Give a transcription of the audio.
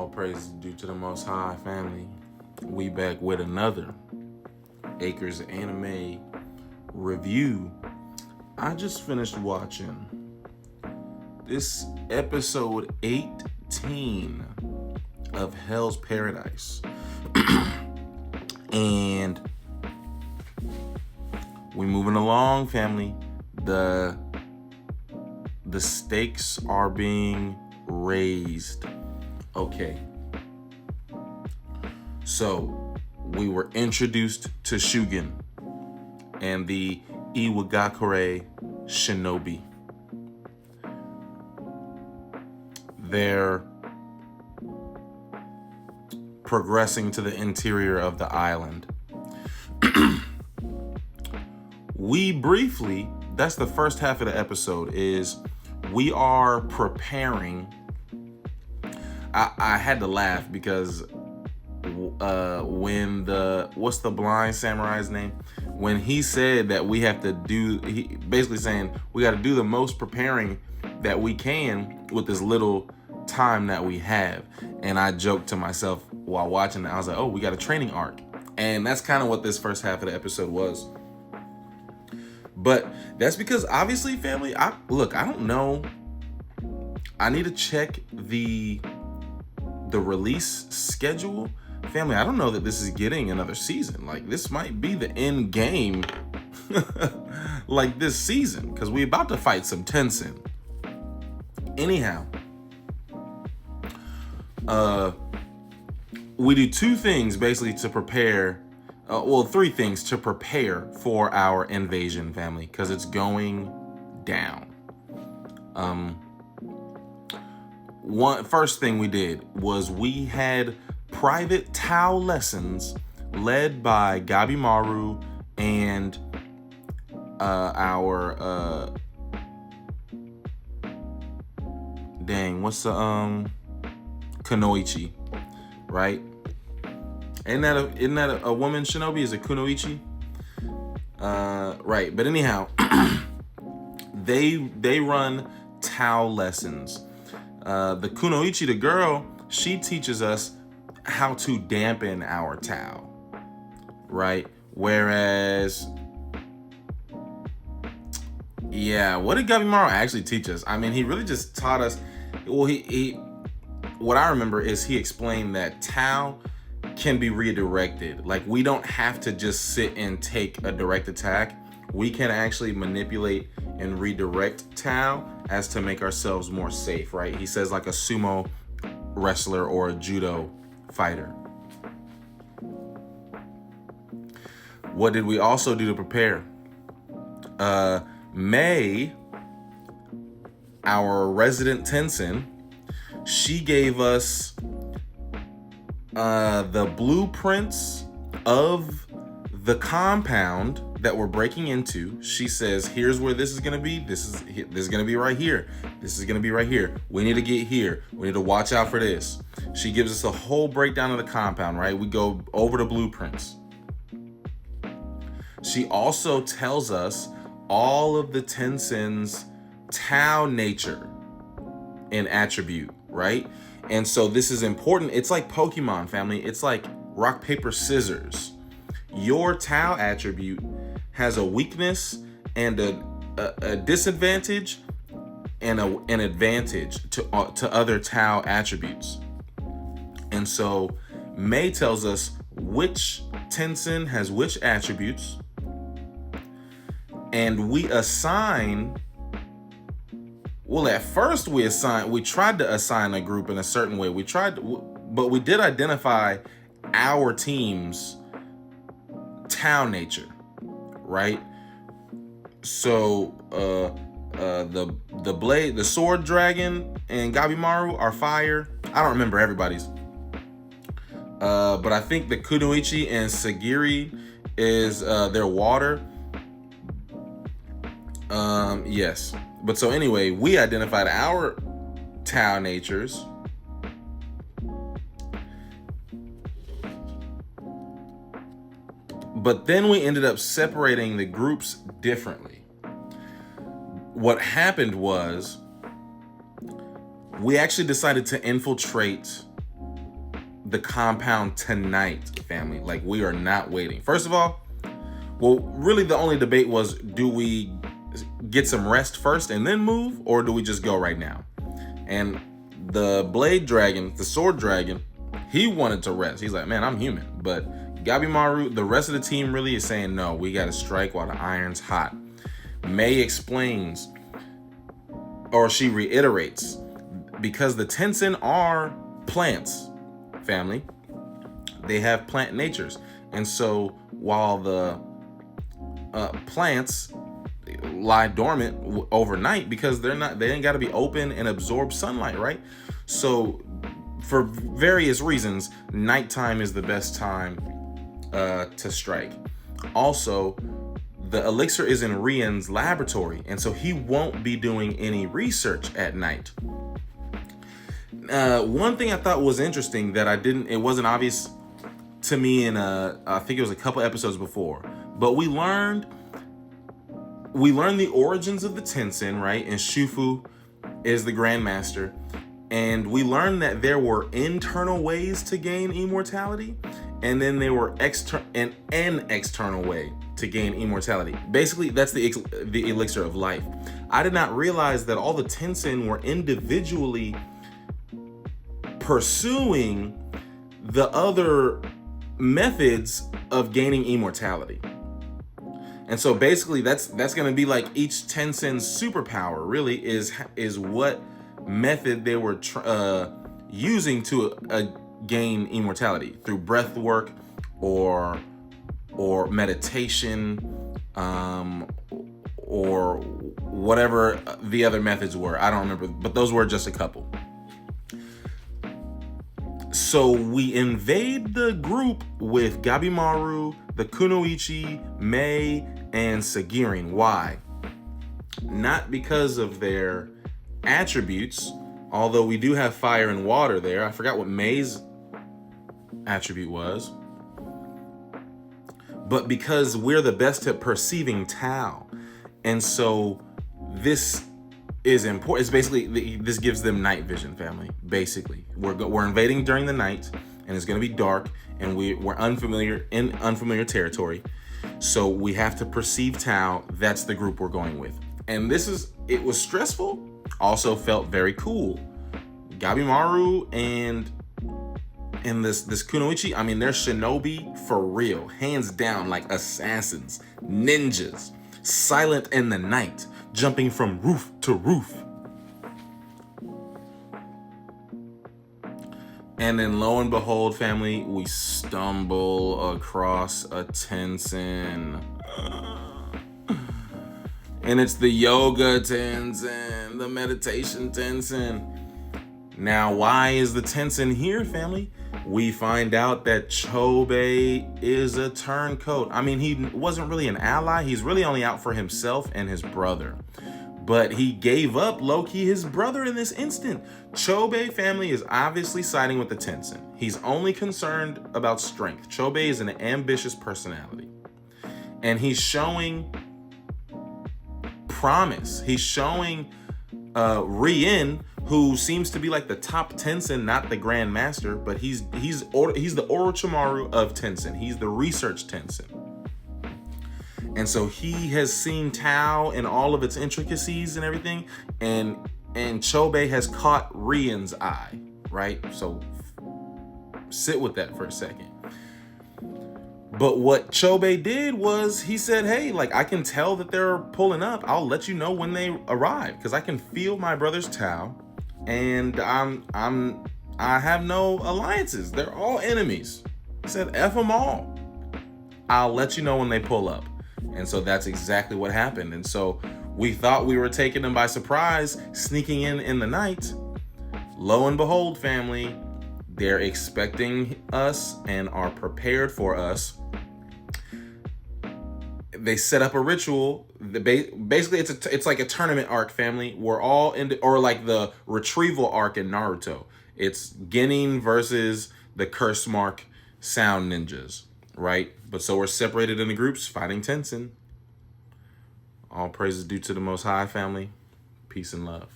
All praise due to the Most High, family. We back with another Acres Anime review. I just finished watching this episode 18 of Hell's Paradise. And we moving along, family. The stakes are being raised. Okay. So, we were introduced to Shugen and the Iwagakure shinobi. They're progressing to the interior of the island. We briefly, that's the first half of the episode, is we are preparing. I had to laugh because when what's the blind samurai's name? When he said that we have to do, he basically saying we got to do the most preparing that we can with this little time that we have. And I joked to myself while watching it, I was like, oh, we got a training arc. And that's kind of what this first half of the episode was. But that's because obviously, family, I don't know. I need to check the release schedule. Family, I don't know that this is getting another season. Like, this might be the end game like this season, because we about to fight some Tenzin. Anyhow, we do two things basically to prepare, three things to prepare for our invasion, family, because it's going down. First thing we did was we had private Tao lessons led by Gabimaru and our Kunoichi, right? Isn't that a woman shinobi? Is it Kunoichi? Right. But anyhow, they run Tao lessons. The Kunoichi, the girl, she teaches us how to dampen our Tao, right? Whereas, what did Gabimaru actually teach us? I mean, he really just taught us, what I remember is he explained that Tao can be redirected. Like, we don't have to just sit and take a direct attack. We can actually manipulate and redirect Tao as to make ourselves more safe, right? He says like a sumo wrestler or a judo fighter. What did we also do to prepare? May, our resident Tenzin, she gave us the blueprints of the compound that we're breaking into. She says, here's where this is going to be. This is going to be right here. This is going to be right here. We need to get here. We need to watch out for this. She gives us a whole breakdown of the compound, right? We go over the blueprints. She also tells us all of the Tenzin's Tao nature and attribute, right? And so this is important. It's like Pokemon, family. It's like rock, paper, scissors. Your Tao attribute has a weakness and a disadvantage and an advantage to other Tao attributes. And so May tells us which Tenzin has which attributes, and we assign. Well, at first we tried to assign a group in a certain way. But we did identify our team's Tao nature, right? So the sword dragon and Gabimaru are fire. I don't remember everybody's. But I think the Kunoichi and Sagiri is their water. Yes. But so anyway, we identified our Tao natures. But then we ended up separating the groups differently. What happened was we actually decided to infiltrate the compound tonight, family. Like, we are not waiting. First of all, well, really the only debate was, do we get some rest first and then move, or do we just go right now? And the blade dragon, the sword dragon, he wanted to rest. He's like, man, I'm human. But Gabimaru, the rest of the team really is saying, no, we got to strike while the iron's hot. May explains, or she reiterates, because the Tensen are plants, family. They have plant natures. And so while the plants lie dormant overnight, because they ain't got to be open and absorb sunlight, right? So for various reasons, nighttime is the best time to strike. Also, the elixir is in Rian's laboratory, and so he won't be doing any research at night. One thing I thought was interesting that it wasn't obvious to me in I think it was a couple episodes before, but we learned the origins of the Tensen, right? And Shufu is the Grandmaster, and we learned that there were internal ways to gain immortality, and then there were an external way to gain immortality. Basically, that's the elixir of life. I did not realize that all the Tensen were individually pursuing the other methods of gaining immortality. And so basically that's going to be like each Tensen's superpower really is what method they were using to gain immortality, through breath work or meditation, or whatever the other methods were. I don't remember, but those were just a couple. So we invade the group with Gabimaru, the Kunoichi, Mei, and Sagirin. Why? Not because of their attributes, although we do have fire and water there. I forgot what Mei's attribute was. But because we're the best at perceiving Tao. And so this is important. It's basically, this gives them night vision, family. Basically, we're invading during the night, and it's going to be dark, and we're in unfamiliar territory. So we have to perceive Tao. That's the group we're going with. And it was stressful, also felt very cool. Gabimaru and this Kunoichi, I mean, they're shinobi for real, hands down, like assassins, ninjas, silent in the night, jumping from roof to roof. And then lo and behold, family, we stumble across a Tensen. And it's the yoga Tensen, the meditation Tensen. Now, why is the Tensen here, family? We find out that Chobei is a turncoat. I mean, he wasn't really an ally. He's really only out for himself and his brother. But he gave up, low-key, his brother in this instant. Chobei, family, is obviously siding with the Tensen. He's only concerned about strength. Chobei is an ambitious personality. And he's showing promise. He's showing Rien, who seems to be like the top Tensen, not the Grand Master, but he's the Orochimaru of Tensen. He's the research Tensen. And so he has seen Tao and all of its intricacies and everything, and Chobei has caught Rien's eye, right? So sit with that for a second. But what Chobei did was he said, hey, like, I can tell that they're pulling up. I'll let you know when they arrive, because I can feel my brother's Tao, and I have no alliances. They're all enemies. He said, F them all. I'll let you know when they pull up. And so that's exactly what happened. And so we thought we were taking them by surprise, sneaking in the night. Lo and behold, family, they're expecting us and are prepared for us. They set up a ritual. Basically, it's like a tournament arc, family. We're all or like the retrieval arc in Naruto. It's Genin versus the curse mark sound ninjas, right? But so we're separated into groups fighting Tensen. All praises due to the Most High, family. Peace and love.